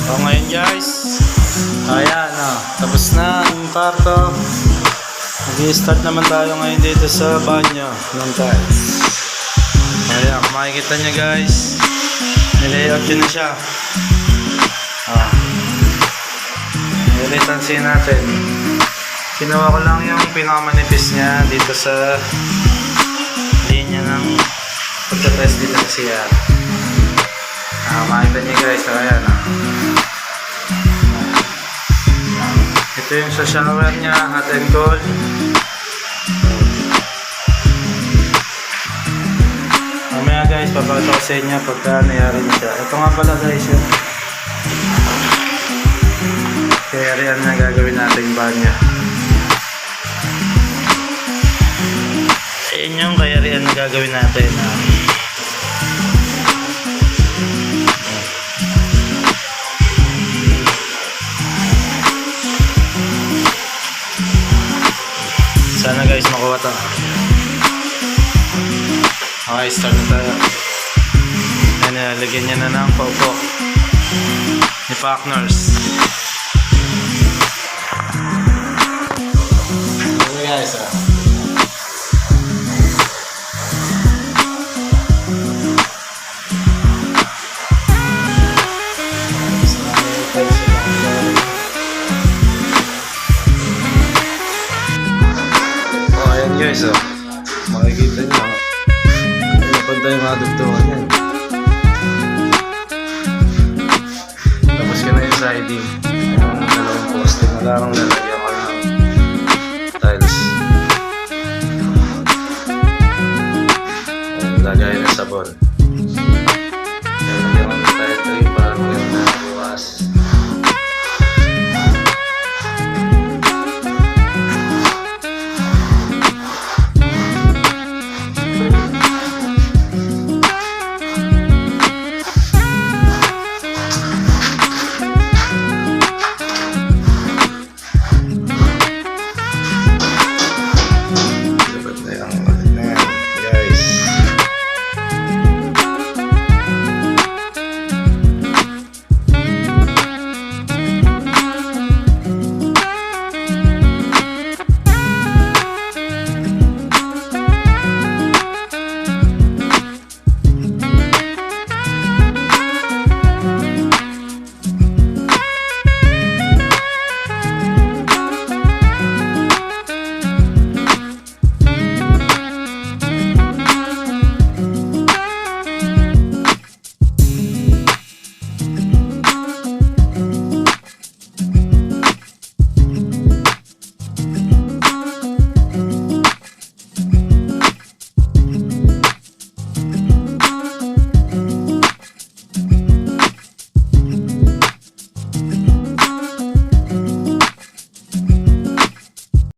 So ngayon guys, ayan tapos na ang kwarto. Mag-i-start naman tayo ngayon dito sa banyo ng tiles. Ayan, kung makikita nyo guys, nilayout yun na siya. Ilitansin natin. Kinuha ko lang yung pinakamanipis niya dito sa linya ng pagka-test dito sa CR. Makikita nyo guys, ayan ito yung sa shower niya, hot and cold. Mamaya guys, papakita ko sa inyo pagka nangyari na siya. Ito nga pala guys yun. Kaya riyan na gagawin natin banyo. Ayan yung kaya riyan na gagawin natin. Sana guys makuha ito. Okay, start na tayo. Ayan, lagyan niya na ng pawpok ni Partners. Okay guys guys, makikita nyo napunta yung mga dugtungan yan. Tapos ka na yung siding, yung dalawang poste na larang lalagyan.